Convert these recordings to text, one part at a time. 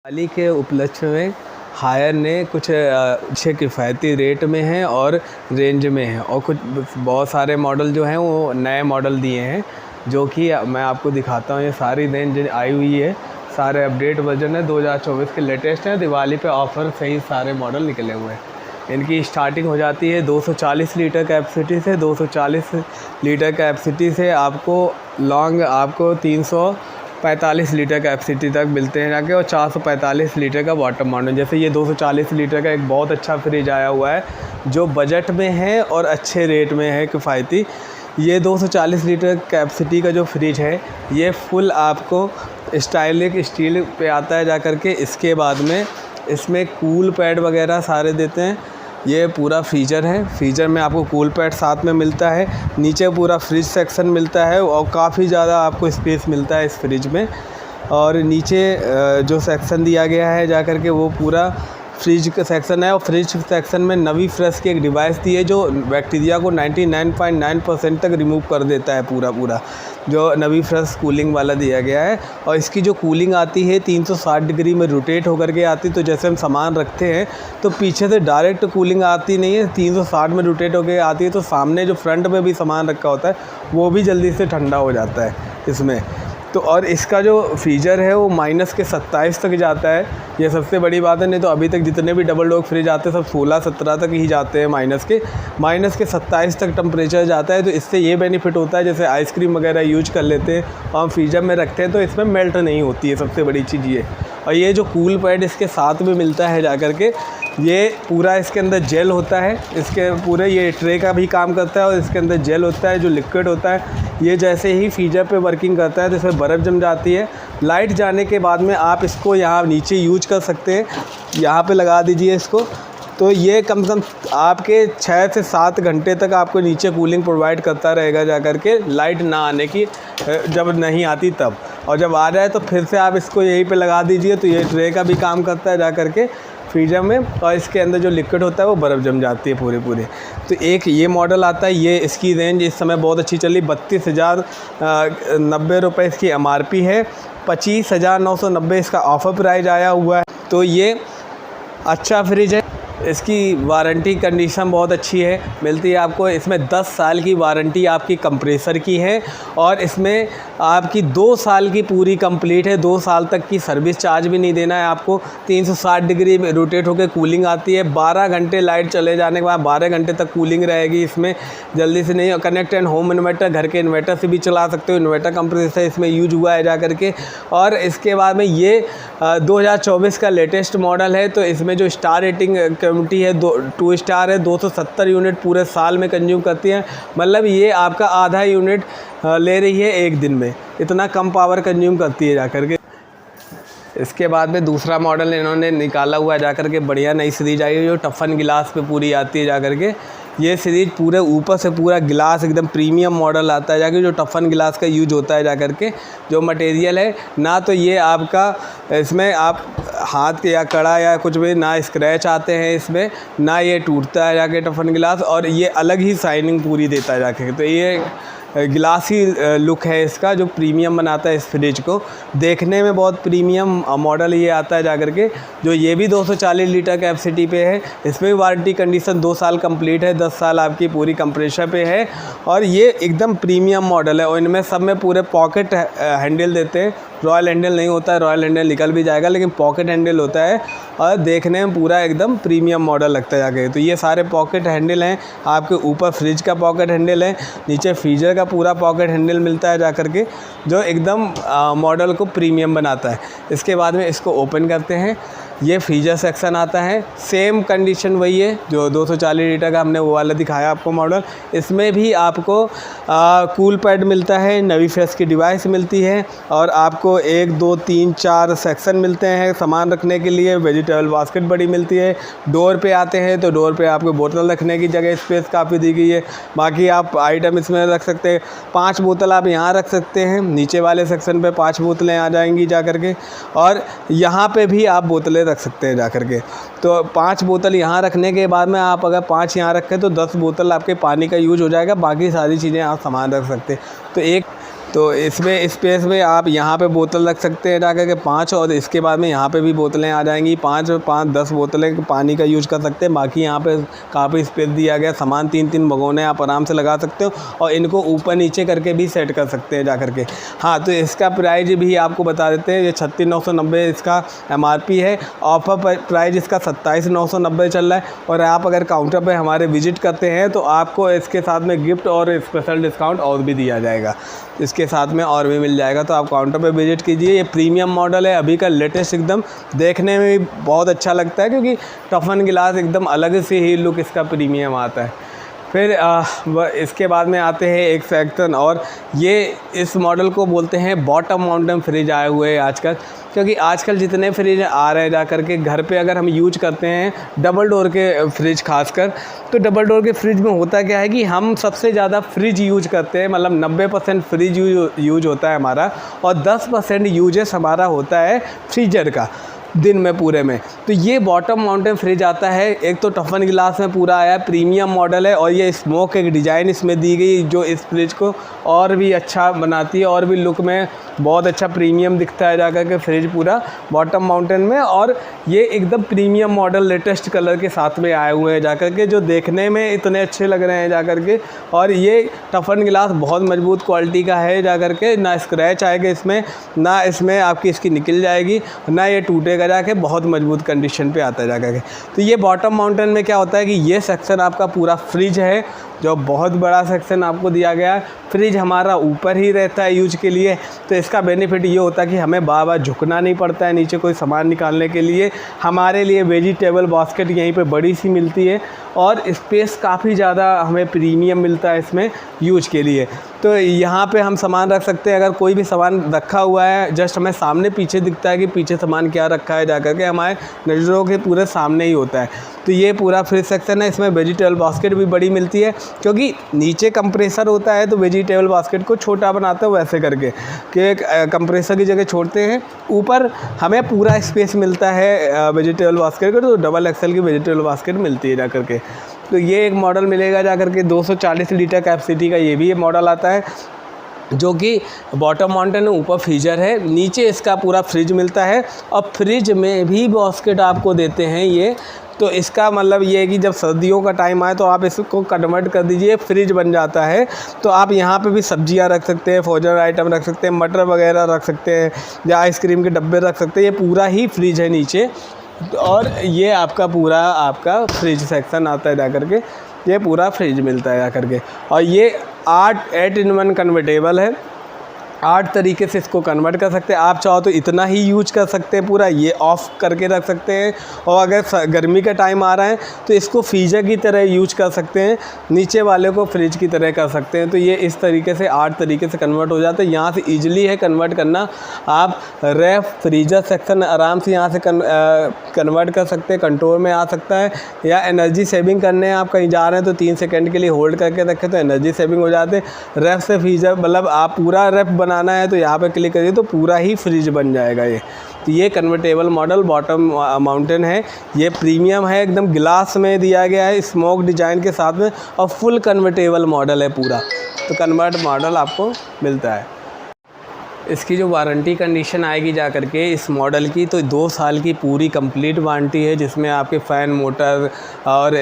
हाल ही के उपलक्ष्य में हायर ने कुछ अच्छे किफ़ायती रेट में हैं और रेंज में हैं, और कुछ बहुत सारे मॉडल जो हैं वो नए मॉडल दिए हैं, जो कि मैं आपको दिखाता हूँ। ये सारी रेंज आई हुई है, सारे अपडेट वर्जन है, 2024 के लेटेस्ट हैं। दिवाली पे ऑफ़र सही सारे मॉडल निकले हुए हैं। इनकी स्टार्टिंग हो जाती है 240 लीटर कैपेसिटी से। 240 लीटर कैपेसिटी से आपको लॉन्ग आपको 345 लीटर कैपेसिटी तक मिलते हैं जाके, और 445 लीटर का वाटर मॉडल। जैसे ये 240 लीटर का एक बहुत अच्छा फ्रिज आया हुआ है जो बजट में है और अच्छे रेट में है, किफ़ायती। ये 240 लीटर कैपेसिटी का जो फ्रिज है ये फुल आपको स्टाइलिश स्टील पे आता है जा करके। इसके बाद में इसमें कूल पैड वगैरह सारे देते हैं। ये पूरा फ्रीज़र है, फ्रीज़र में आपको कूल पैड साथ में मिलता है। नीचे पूरा फ्रिज सेक्शन मिलता है और काफ़ी ज़्यादा आपको स्पेस मिलता है इस फ्रिज में। और नीचे जो सेक्शन दिया गया है जा कर के वो पूरा फ्रिज का सेक्शन है, और फ्रिज सेक्शन में नवी फ्रेश की एक डिवाइस दी है जो बैक्टीरिया को 99.9% तक रिमूव कर देता है पूरा जो नवी फ्रेश कूलिंग वाला दिया गया है। और इसकी जो कूलिंग आती है 360 डिग्री में रोटेट होकर के आती है, तो जैसे हम सामान रखते हैं तो पीछे से डायरेक्ट कूलिंग आती नहीं है, 360 में रोटेट होकर आती है, तो सामने जो फ्रंट में भी सामान रखा होता है वो भी जल्दी से ठंडा हो जाता है इसमें। तो और इसका जो फ्रीज़र है वो -27 तक जाता है, ये सबसे बड़ी बात है। नहीं तो अभी तक जितने भी डबल डोर फ्रिज आते हैं सब 16-17 तक ही जाते हैं, -27 तक टेम्परेचर जाता है। तो इससे ये बेनिफिट होता है, जैसे आइसक्रीम वगैरह यूज कर लेते हैं और हम फ्रीजर में रखते हैं तो इसमें मेल्ट नहीं होती है, सबसे बड़ी चीज़ ये। और ये जो कूल पैड इसके साथ में मिलता है जा कर के, ये पूरा इसके अंदर जेल होता है, इसके पूरे ये ट्रे का भी काम करता है, और इसके अंदर जेल होता है जो लिक्विड होता है। ये जैसे ही फ्रीजर पे वर्किंग करता है तो इसमें बर्फ़ जम जाती है। लाइट जाने के बाद में आप इसको यहाँ नीचे यूज कर सकते हैं, यहाँ पे लगा दीजिए इसको। तो ये कम से कम आपके 6 से 7 घंटे तक आपको नीचे कूलिंग प्रोवाइड करता रहेगा जा कर के, लाइट ना आने की, जब नहीं आती तब। और जब आ जाए तो फिर से आप इसको यहीं पे लगा दीजिए, तो ये ट्रे का भी काम करता है जा कर के फ्रीजर में, और इसके अंदर जो लिक्विड होता है वो बर्फ़ जम जाती है पूरे। तो एक ये मॉडल आता है, ये इसकी रेंज इस समय बहुत अच्छी चली। 32,090 रुपये इसकी MRP है, 25,990 इसका ऑफ़र प्राइस आया हुआ है। तो ये अच्छा फ्रिज है, इसकी वारंटी कंडीशन बहुत अच्छी है, मिलती है आपको। इसमें 10 साल की वारंटी आपकी कंप्रेसर की है, और इसमें आपकी 2 साल की पूरी कंप्लीट है। 2 साल तक की सर्विस चार्ज भी नहीं देना है आपको। 360 डिग्री में रोटेट होकर कूलिंग आती है। 12 घंटे लाइट चले जाने के बाद 12 घंटे तक कूलिंग रहेगी इसमें, जल्दी से नहीं। कनेक्ट एंड होम इन्वर्टर, घर के इन्वर्टर से भी चला सकते हो, इन्वर्टर कंप्रेसर इसमें यूज हुआ है जा करके। और इसके बाद में ये 2024 का लेटेस्ट मॉडल है, तो इसमें जो स्टार रेटिंग कम्युनिटी है 2 स्टार है। 270 यूनिट पूरे साल में कंज्यूम करती है, मतलब ये आपका आधा यूनिट ले रही है एक दिन में, इतना कम पावर कंज्यूम करती है जा कर के। इसके बाद में दूसरा मॉडल इन्होंने निकाला हुआ है जा कर के, बढ़िया नई सीरीज आई है जो टफन गिलास पे पूरी आती है जा कर के। ये सीरीज पूरे ऊपर से पूरा गिलास एकदम प्रीमियम मॉडल आता है जाके, जो टफन गिलास का यूज होता है जा कर के। जो मटेरियल है ना, तो ये आपका इसमें आप हाथ या कड़ा या कुछ भी ना स्क्रैच आते हैं इसमें, ना ये टूटता है जाके टफन गिलास, और ये अलग ही शाइनिंग पूरी देता है जाके। तो ये ग्लासी लुक है इसका, जो प्रीमियम बनाता है इस फ्रिज को। देखने में बहुत प्रीमियम मॉडल ये आता है जा कर के। जो ये भी 240 लीटर कैपेसिटी पे है, इसमें भी वारंटी कंडीशन 2 साल कंप्लीट है, 10 साल आपकी पूरी कंप्रेसर पे है। और ये एकदम प्रीमियम मॉडल है, और इनमें सब में पूरे पॉकेट हैंडल देते हैं। रॉयल हैंडल नहीं होता है, रॉयल हैंडल निकल भी जाएगा, लेकिन पॉकेट हैंडल होता है, और देखने में पूरा एकदम प्रीमियम मॉडल लगता है जाके। तो ये सारे पॉकेट हैंडल हैं आपके। ऊपर फ्रिज का पॉकेट हैंडल है, नीचे फ्रीजर का पूरा पॉकेट हैंडल मिलता है जा कर के, जो एकदम मॉडल को प्रीमियम बनाता है। इसके बाद में इसको ओपन करते हैं, ये फ्रीजर सेक्शन आता है। सेम कंडीशन वही है जो 240 लीटर का हमने वो वाला दिखाया आपको मॉडल। इसमें भी आपको कूल पैड मिलता है, नवी फ्रेश की डिवाइस मिलती है, और आपको 1 2 3 4 सेक्शन मिलते हैं सामान रखने के लिए। वेजिटेबल बास्केट बड़ी मिलती है। डोर पे आते हैं तो डोर पे आपको बोतल रखने की जगह स्पेस काफ़ी दी गई है। बाकी आप आइटम इसमें रख सकते हैं। 5 बोतल आप यहाँ रख सकते हैं, नीचे वाले सेक्शन पे 5 बोतलें आ जाएंगी जा कर के, और यहाँ पे भी आप बोतलें रख सकते हैं जा कर के। तो 5 बोतल यहाँ रखने के बाद में आप अगर 5 यहाँ रखें तो 10 बोतल आपके पानी का यूज हो जाएगा, बाकी सारी चीज़ें आप सामान रख सकते हैं। तो एक तो इसमें स्पेस में आप यहाँ पे बोतल रख सकते हैं जाकर के 5, और इसके बाद में यहाँ पे भी बोतलें आ जाएंगी 5-10 बोतलें पानी का यूज कर सकते हैं। बाकी यहाँ पे काफ़ी स्पेस दिया गया, सामान 3-3 भगोने आप आराम से लगा सकते हो और इनको ऊपर नीचे करके भी सेट कर सकते हैं जाकर के। हाँ, तो इसका प्राइस भी आपको बता देते हैं, ये 36,990 इसका MRP है। ऑफर प्राइस इसका 27,990 चल रहा है। और आप अगर काउंटर पर हमारे विजिट करते हैं तो आपको इसके साथ में गिफ्ट और स्पेशल डिस्काउंट और भी दिया जाएगा, इसके साथ में और भी मिल जाएगा। तो आप काउंटर पे विजिट कीजिए। ये प्रीमियम मॉडल है, अभी का लेटेस्ट, एकदम देखने में भी बहुत अच्छा लगता है क्योंकि टफन गिलास एकदम अलग से ही लुक इसका प्रीमियम आता है। फिर इसके बाद में आते हैं एक सेक्शन, और ये इस मॉडल को बोलते हैं बॉटम माउंटेन फ्रिज आए हुए हैं आजकल। क्योंकि आजकल जितने फ्रिज आ रहे हैं जा कर के घर पे अगर हम यूज करते हैं डबल डोर के फ्रिज खासकर, तो डबल डोर के फ्रिज में होता क्या है कि हम सबसे ज़्यादा फ्रिज यूज करते हैं, मतलब 90% फ्रिज यूज होता है हमारा, और 10% यूजेस हमारा होता है फ्रीजर का दिन में पूरे में। तो ये बॉटम माउंटेन फ्रिज आता है, एक तो टफन गिलास में पूरा आया, प्रीमियम मॉडल है, और ये स्मोक एक डिज़ाइन इसमें दी गई जो इस फ्रिज को और भी अच्छा बनाती है, और भी लुक में बहुत अच्छा प्रीमियम दिखता है जाकर के फ्रिज पूरा बॉटम माउंटेन में। और ये एकदम प्रीमियम मॉडल लेटेस्ट कलर के साथ में आए हुए हैं जाकर के, जो देखने में इतने अच्छे लग रहे हैं जाकर के। और ये टफन गिलास बहुत मजबूत क्वालिटी का है जाकर के, ना स्क्रैच आएगा इसमें, ना इसमें आपकी इसकी निकल जाएगी, ना ये टूटेगा जाके, बहुत मजबूत कंडीशन पे आता है जाकर के। तो ये बॉटम माउंटेन में क्या होता है कि ये सेक्शन आपका पूरा फ्रिज है, जो बहुत बड़ा सेक्शन आपको दिया गया है। फ्रिज हमारा ऊपर ही रहता है यूज के लिए, तो इसका बेनिफिट ये होता है कि हमें बार बार झुकना नहीं पड़ता है नीचे कोई सामान निकालने के लिए। हमारे लिए वेजिटेबल बास्केट यहीं पे बड़ी सी मिलती है, और स्पेस काफ़ी ज़्यादा हमें प्रीमियम मिलता है इसमें यूज के लिए। तो यहाँ पे हम सामान रख सकते हैं, अगर कोई भी सामान रखा हुआ है जस्ट हमें सामने पीछे दिखता है कि पीछे सामान क्या रखा है जाकर के, हमारे नज़रों के पूरे सामने ही होता है। तो ये पूरा फ्रिज सेक्शन है, इसमें वेजिटेबल बास्केट भी बड़ी मिलती है, क्योंकि नीचे कंप्रेसर होता है तो वेजिटेबल बास्केट को छोटा बनाते हैं वैसे करके कि कंप्रेसर की जगह छोड़ते हैं। ऊपर हमें पूरा स्पेस मिलता है वेजिटेबल बास्केट का, तो डबल एक्सेल की वेजिटेबल बास्केट मिलती है जा कर के। तो ये एक मॉडल मिलेगा जा कर के 240 लीटर कैपेसिटी का, ये भी मॉडल आता है, जो कि बॉटम माउंटेन में ऊपर फ्रीजर है, नीचे इसका पूरा फ्रिज मिलता है, और फ्रिज में भी बास्केट आपको देते हैं ये। तो इसका मतलब ये है कि जब सर्दियों का टाइम आए तो आप इसको कन्वर्ट कर दीजिए, फ्रिज बन जाता है। तो आप यहाँ पे भी सब्जियाँ रख सकते हैं, फ्रोजन आइटम रख सकते हैं, मटर वगैरह रख सकते हैं, या आइसक्रीम के डब्बे रख सकते हैं। ये पूरा ही फ्रिज है नीचे, और ये आपका पूरा आपका फ्रिज सेक्शन आता है जाकर के, ये पूरा फ्रिज मिलता है जाकर के। और ये 8 in 1 कन्वर्टेबल है, 8 तरीके से इसको कन्वर्ट कर सकते हैं। आप चाहो तो इतना ही यूज कर सकते हैं पूरा, ये ऑफ़ करके रख सकते हैं। और अगर गर्मी का टाइम आ रहा है तो इसको फ्रीजर की तरह यूज कर सकते हैं, नीचे वाले को फ्रिज की तरह कर सकते हैं। तो ये इस तरीके से 8 तरीके से कन्वर्ट हो जाते हैं। यहाँ से ईजिली है कन्वर्ट करना, आप रेफ फ्रीजर सेक्शन आराम से यहाँ से कन्वर्ट कर सकते हैं, कंट्रोल में आ सकता है। या एनर्जी सेविंग करने आप कहीं जा रहे हैं तो 3 सेकेंड के लिए होल्ड करके रखें तो एनर्जी सेविंग हो जाते हैं। रेफ से फ्रीजर, मतलब आप पूरा रेफ बनाना है तो यहाँ पे क्लिक करिए तो पूरा ही फ्रिज बन जाएगा ये। तो ये कन्वर्टेबल मॉडल बॉटम माउंटेन है, ये प्रीमियम है, एकदम ग्लास में दिया गया है स्मोक डिज़ाइन के साथ में, और फुल कन्वर्टेबल मॉडल है पूरा। तो कन्वर्ट मॉडल आपको मिलता है। इसकी जो वारंटी कंडीशन आएगी जा कर के इस मॉडल की, तो 2 साल की पूरी कंप्लीट वारंटी है, जिसमें आपके फ़ैन, मोटर और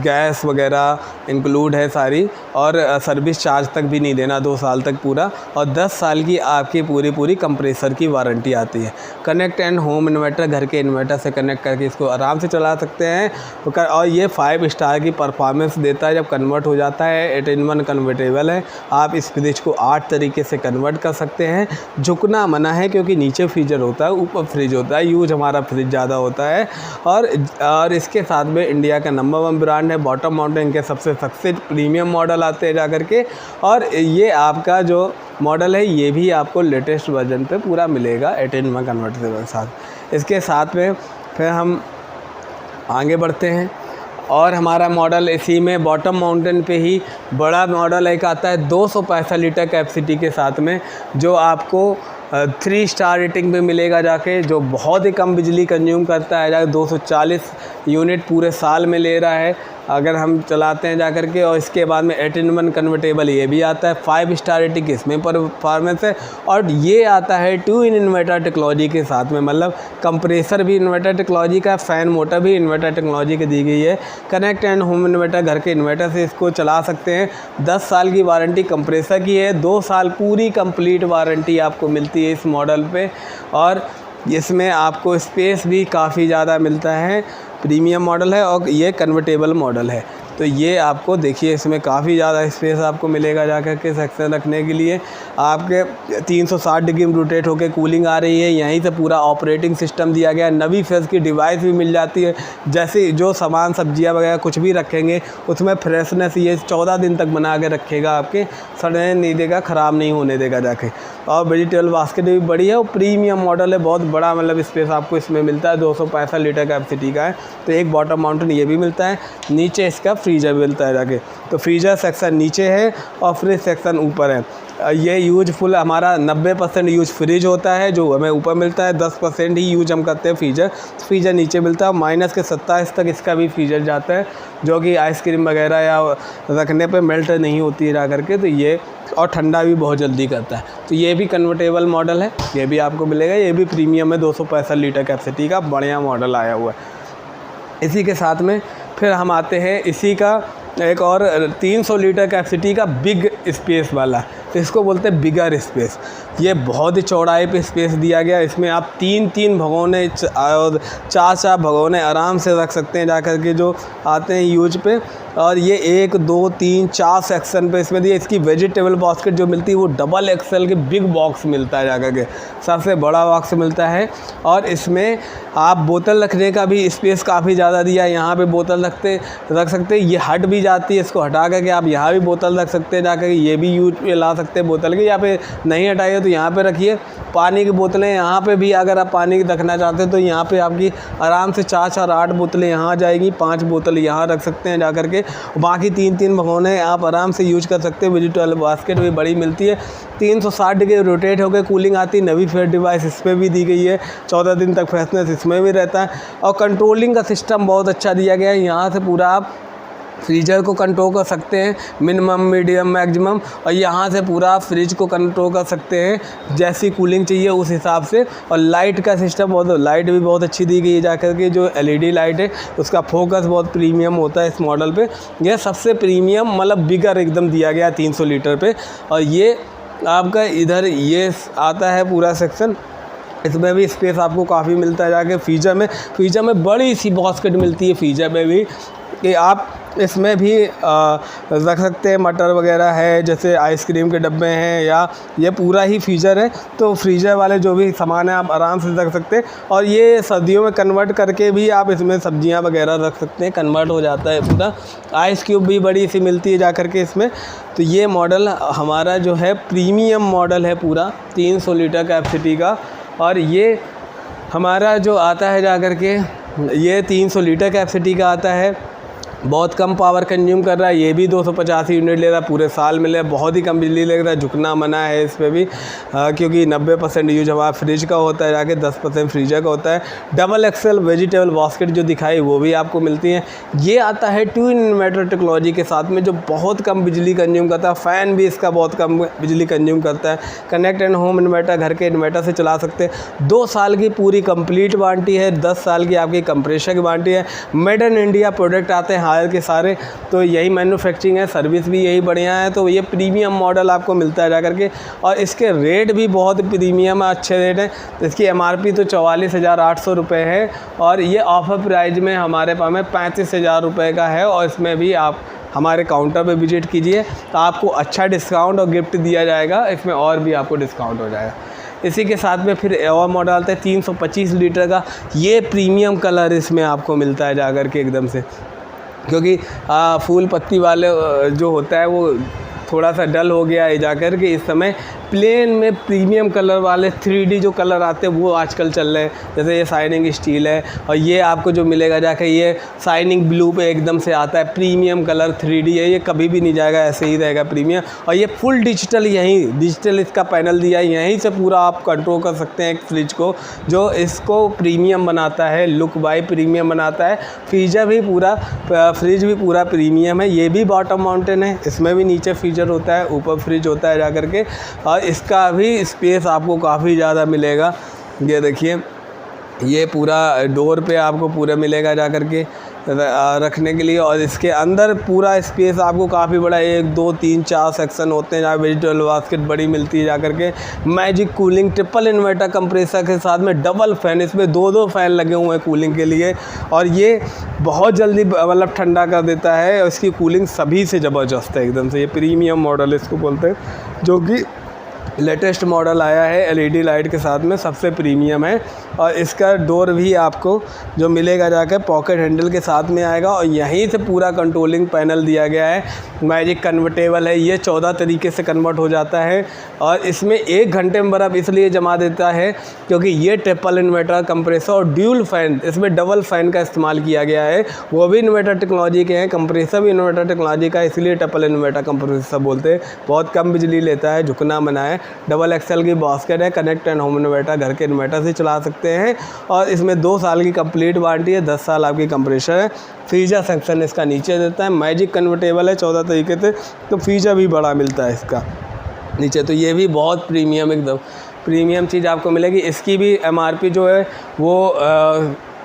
गैस वगैरह इंक्लूड है सारी, और सर्विस चार्ज तक भी नहीं देना 2 साल तक पूरा। और 10 साल की आपकी पूरी कंप्रेसर की वारंटी आती है। कनेक्ट एंड होम इन्वर्टर, घर के इन्वर्टर से कनेक्ट करके इसको आराम से चला सकते हैं। और ये 5 स्टार की परफॉर्मेंस देता है जब कन्वर्ट हो जाता है। 8 in 1 कन्वर्टेबल है, आप इस फ्रिज को 8 तरीके से कन्वर्ट कर सकते हैं। झुकना मना है क्योंकि नीचे फ्रीजर होता है, ऊपर फ्रिज होता है, यूज हमारा फ्रिज ज़्यादा होता है। और इसके साथ में इंडिया का नंबर 1 ब्रांड है बॉटम माउंटेन के, सबसे सक्सेस प्रीमियम मॉडल आते हैं जाकर के। और ये आपका जो मॉडल है ये भी आपको लेटेस्ट वर्जन पे पूरा मिलेगा 8 in 1 कन्वर्टर के साथ। इसके साथ में फिर हम आगे बढ़ते हैं, और हमारा मॉडल इसी में बॉटम माउंटेन पे ही बड़ा मॉडल एक आता है 265 लीटर कैपेसिटी के साथ में, जो आपको 3 स्टार रेटिंग पे मिलेगा जाके, जो बहुत ही कम बिजली कंज्यूम करता है। जाके 240 यूनिट पूरे साल में ले रहा है, अगर हम चलाते हैं जा कर के। और इसके बाद में 8-in-1 कन्वर्टेबल ये भी आता है, 5 स्टार रेटिंग इसमें परफॉर्मेंस है। और ये आता है 2-in इन्वर्टर टेक्नोलॉजी के साथ में, मतलब कंप्रेसर भी इन्वर्टर टेक्नोलॉजी का, फ़ैन मोटर भी इन्वर्टर टेक्नोलॉजी की दी गई है। कनेक्ट एंड होम इन्वर्टर, घर के इन्वर्टर से इसको चला सकते हैं। 10 साल की वारंटी कंप्रेसर की है, 2 साल पूरी कंप्लीट वारंटी आपको मिलती है इस मॉडल पे। और इसमें आपको स्पेस भी काफ़ी ज़्यादा मिलता है। प्रीमियम मॉडल है और ये कन्वर्टेबल मॉडल है। तो ये आपको देखिए इसमें काफ़ी ज़्यादा स्पेस आपको मिलेगा जाकर के सेक्शन रखने के लिए। आपके 360 डिग्री में रोटेट होकर कूलिंग आ रही है। यहीं से पूरा ऑपरेटिंग सिस्टम दिया गया है। नवी फेज़ की डिवाइस भी मिल जाती है। जैसे जो सामान सब्जियां वगैरह कुछ भी रखेंगे उसमें फ्रेशनेस ये 14 दिन तक बना के रखेगा, आपके सड़ने नहीं देगा, ख़राब नहीं होने देगा जाके। और वेजिटेबल बास्केट भी बड़ी है और प्रीमियम मॉडल है, बहुत बड़ा मतलब स्पेस आपको इसमें मिलता है। 265 लीटर कैपेसिटी का है। तो एक बॉटम माउंटेन ये भी मिलता है। नीचे इसका फ्रीजर मिलता है जाके। तो फ्रीजर सेक्शन नीचे है और फ्रिज सेक्शन ऊपर है। ये यूजफुल हमारा 90% यूज फ्रिज होता है जो हमें ऊपर मिलता है, 10% ही यूज हम करते हैं फ्रीजर नीचे मिलता है। -27 तक इसका भी फ्रीजर जाता है, जो कि आइसक्रीम वगैरह या रखने पे मेल्ट नहीं होती है जा करके। तो ये और ठंडा भी बहुत जल्दी करता है। तो ये भी कन्वर्टेबल मॉडल है, ये भी आपको मिलेगा। ये भी प्रीमियम है, 265 लीटर कैपेसिटी का बढ़िया मॉडल आया हुआ है। इसी के साथ में फिर हम आते हैं इसी का एक और 300 लीटर कैपेसिटी का बिग स्पेस वाला, तो इसको बोलते हैं बिगर स्पेस। ये बहुत ही चौड़ाई पे स्पेस दिया गया। इसमें आप 3-3 भगोने और 4-4 भगोने आराम से रख सकते हैं जाकर के जो आते हैं यूज पे। और ये 1, 2, 3, 4 सेक्शन पे इसमें दिए। इसकी वेजिटेबल बास्केट जो मिलती है वो डबल एक्सेल के बिग बॉक्स मिलता है जाकर के, सबसे बड़ा बॉक्स मिलता है। और इसमें आप बोतल रखने का भी स्पेस काफ़ी ज़्यादा दिया है। यहाँ पे बोतल रख सकते हैं। ये हट भी जाती है, इसको हटा करके आप यहाँ भी बोतल रख सकते हैं जाकर के। ये भी यूज पे ला सकते हैं बोतल के, यहाँ पे नहीं हटाइए तो यहाँ पे रखिए। पानी की बोतलें यहाँ पे भी अगर आप पानी रखना चाहते हैं तो यहाँ पे आपकी आराम से 4-4, 8 बोतलें यहाँ आ जाएगी, 5 बोतल यहाँ रख सकते हैं जाकर के। बाकी 3-3 भगोने आप आराम से यूज कर सकते हैं। वेजिटेबल बास्केट भी बड़ी मिलती है। 360 डिग्री रोटेट होकर कूलिंग आती है। नवी फेयर डिवाइस इस पर भी दी गई है, 14 दिन तक फ्रेशनेस इसमें भी रहता है। और कंट्रोलिंग का सिस्टम बहुत अच्छा दिया गया है। यहाँ से पूरा आप फ्रीजर को कंट्रोल कर सकते हैं, मिनिमम, मीडियम, मैक्सिमम। और यहाँ से पूरा फ्रिज को कंट्रोल कर सकते हैं जैसी कूलिंग चाहिए उस हिसाब से। और लाइट का सिस्टम लाइट भी बहुत अच्छी दी गई है जाकर के। जो LED लाइट है उसका फोकस बहुत प्रीमियम होता है इस मॉडल पे। यह सबसे प्रीमियम मतलब बिगर एकदम दिया गया 300 लीटर पे। और ये आपका इधर ये आता है पूरा सेक्शन, इसमें भी स्पेस आपको काफ़ी मिलता है जाके। फ्रीजर में बड़ी सी बास्केट मिलती है फ्रीजर में भी, कि आप इसमें भी रख सकते हैं। मटर वगैरह है, जैसे आइसक्रीम के डब्बे हैं, या ये पूरा ही फ्रीजर है। तो फ्रीजर वाले जो भी सामान है आप आराम से रख सकते हैं। और ये सर्दियों में कन्वर्ट करके भी आप इसमें सब्जियां वगैरह रख सकते हैं, कन्वर्ट हो जाता है पूरा। आइस क्यूब भी बड़ी सी मिलती है जा कर के इसमें। तो ये मॉडल हमारा जो है प्रीमियम मॉडल है पूरा, 300 लीटर कैपेसिटी का। और ये हमारा जो आता है जा कर के, ये 300 लीटर कैपेसिटी का आता है। बहुत कम पावर कंज्यूम कर रहा है। ये भी 285 यूनिट ले रहा है, पूरे साल में ले, बहुत ही कम बिजली ले रहा है। झुकना मना है इस पर भी, क्योंकि 90% यूज हमारा फ्रिज का होता है जाके, 10% फ्रीजर का होता है। डबल एक्सेल वेजिटेबल बास्केट जो दिखाई वो भी आपको मिलती हैं। ये आता है 2-in इन्वर्टर टेक्नोलॉजी के साथ में, जो बहुत कम बिजली कंज्यूम करता है। फ़ैन भी इसका बहुत कम बिजली कंज्यूम करता है। कनेक्ट एंड होम इन्वर्टर, घर के इन्वर्टर से चला सकते हैं। 2 साल की पूरी कंप्लीट वारंटी है, 10 साल की आपकी कंप्रेसर की वारंटी है। मेड इन इंडिया प्रोडक्ट आते हैं हायर के सारे, तो यही मैन्युफैक्चरिंग है, सर्विस भी यही बढ़िया है। तो ये प्रीमियम मॉडल आपको मिलता है जाकर के। और इसके रेट भी बहुत प्रीमियम है, अच्छे रेट हैं। तो इसकी MRP तो 44,800 रुपये है। और ये ऑफर प्राइस में हमारे पास में 35,000 रुपये का है। और इसमें भी आप हमारे काउंटर पे विजिट कीजिए तो आपको अच्छा डिस्काउंट और गिफ्ट दिया जाएगा। इसमें और भी आपको डिस्काउंट हो जाएगा। इसी के साथ में फिर और मॉडल आता है 325 लीटर का। ये प्रीमियम कलर इसमें आपको मिलता है जाकर के एकदम से, क्योंकि फूल पत्ती वाले जो होता है वो थोड़ा सा डल हो गया है जाकर के। इस समय प्लेन में प्रीमियम कलर वाले 3D जो कलर आते हैं वो आजकल चल रहे हैं, जैसे ये शाइनिंग स्टील है, और ये आपको जो मिलेगा जाकर ये शाइनिंग ब्लू पे एकदम से आता है, प्रीमियम कलर 3D है, ये कभी भी नहीं जाएगा, ऐसे ही रहेगा प्रीमियम। और ये फुल डिजिटल, यहीं डिजिटल इसका पैनल दिया है, यहीं से पूरा आप कंट्रोल कर सकते हैं एक फ्रिज को, जो इसको प्रीमियम बनाता है, लुक वाइज प्रीमियम बनाता है। फ्रीजर भी पूरा, फ्रिज भी पूरा प्रीमियम है। ये भी बॉटम माउंटेन है, इसमें भी नीचे फ्रीजर होता है, ऊपर फ्रिज होता है जाकर के, और इसका भी स्पेस आपको काफ़ी ज़्यादा मिलेगा। ये देखिए, ये पूरा डोर पे आपको पूरा मिलेगा जाकर के रखने के लिए, और इसके अंदर पूरा स्पेस आपको काफ़ी बड़ा, 1 2 3 4 सेक्शन होते हैं, जहाँ वेजिटेबल बास्केट बड़ी मिलती है जाकर के। Magic cooling triple inverter compressor के साथ में डबल फ़ैन, इसमें 2 फ़ैन लगे हुए हैं कूलिंग के लिए, और ये बहुत जल्दी मतलब ठंडा कर देता है, और इसकी कूलिंग सभी से ज़बरदस्त है एकदम से। ये प्रीमियम मॉडल इसको बोलते हैं, जो कि लेटेस्ट मॉडल आया है LED लाइट के साथ में, सबसे प्रीमियम है। और इसका डोर भी आपको जो मिलेगा जाकर पॉकेट हैंडल के साथ में आएगा, और यहीं से पूरा कंट्रोलिंग पैनल दिया गया है। मैजिक कन्वर्टेबल है, ये 14 तरीके से कन्वर्ट हो जाता है, और इसमें 1 घंटे में बर्फ़ इसलिए जमा देता है क्योंकि ये ट्रिपल इन्वर्टर कंप्रेसर और ड्यूल फ़ैन, इसमें डबल फ़ैन का इस्तेमाल किया गया है, वो भी इन्वर्टर टेक्नोलॉजी के हैं, कंप्रेसर भी इन्वर्टर टेक्नोलॉजी का है, इसलिए ट्रिपल इन्वर्टर कंप्रेसर बोलते हैं। बहुत कम बिजली लेता है, झुकना मना है। डबल एक्सल की बास्केट है, कनेक्ट एंड होम इन्वर्टर, घर के इन्वर्टर से चला सकते हैं, और इसमें 2 साल की कंप्लीट वारंटी है, 10 साल आपकी कंप्रेसर है। फ्रीजर सेक्शन इसका नीचे देता है, मैजिक कन्वर्टेबल है 14 तरीके से, तो फ्रीजर भी बड़ा मिलता है इसका नीचे। तो ये भी बहुत प्रीमियम, एकदम प्रीमियम चीज़ आपको मिलेगी। इसकी भी MRP जो है वो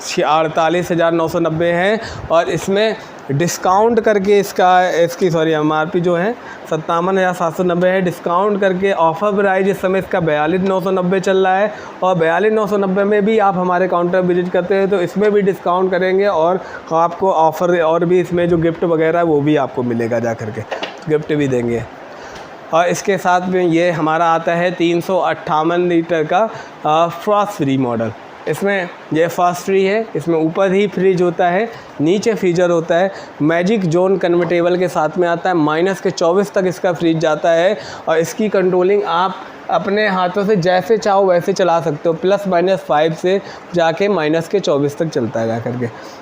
48,990 है, और इसमें डिस्काउंट करके इसकी MRP जो है 57,790 है, डिस्काउंट करके ऑफ़र प्राइस इस समय इसका 42,990 चल रहा है। और 42,990 में भी आप हमारे काउंटर विजिट करते हैं तो इसमें भी डिस्काउंट करेंगे, और आपको ऑफ़र और भी इसमें जो गिफ्ट वगैरह है वो भी आपको मिलेगा जा कर के, गिफ्ट भी देंगे। और इसके साथ में ये हमारा आता है 358 लीटर का फ्रॉस्ट फ्री मॉडल। इसमें ये फास्ट फ्री है, इसमें ऊपर ही फ्रिज होता है, नीचे फ्रीजर होता है, मैजिक जोन कन्वर्टेबल के साथ में आता है, -24 तक इसका फ्रिज जाता है, और इसकी कंट्रोलिंग आप अपने हाथों से जैसे चाहो वैसे चला सकते हो, +-5 से जाके -24 तक चलता है जा कर के।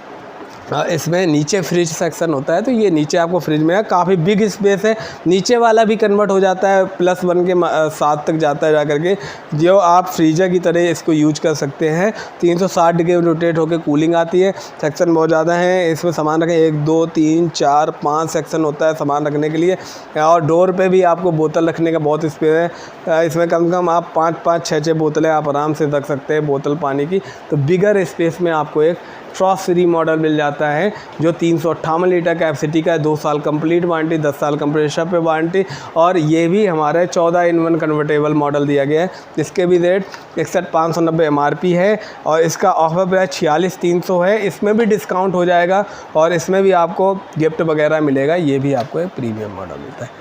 इसमें नीचे फ्रिज सेक्शन होता है, तो ये नीचे आपको फ्रिज में काफ़ी बिग स्पेस है, नीचे वाला भी कन्वर्ट हो जाता है, +1 के 7 तक जाता है जा कर के, जो आप फ्रीजर की तरह इसको यूज कर सकते हैं। 360 डिग्री रोटेट होकर कूलिंग आती है, सेक्शन बहुत ज़्यादा है, इसमें सामान रखें 1 2 3 4 5 सेक्शन होता है सामान रखने के लिए, और डोर पे भी आपको बोतल रखने का बहुत स्पेस है, इसमें कम से कम आप 5-5 6-6 बोतलें आप आराम से रख सकते हैं, बोतल पानी की। तो बिगर स्पेस में आपको एक फ्रॉस्ट फ्री मॉडल मिल जाता है, जो 358 लीटर कैपेसिटी का है, 2 साल कंप्लीट वारंटी, 10 साल कंप्रेसर पे वारंटी, और ये भी हमारे 14-in-1 कन्वर्टेबल मॉडल दिया गया है। इसके भी रेट 61,590 MRP है, और इसका ऑफर प्राइस 46,300 है, इसमें भी डिस्काउंट हो जाएगा, और इसमें भी आपको गिफ्ट वगैरह मिलेगा। ये भी आपको एक प्रीमियम मॉडल मिलता है।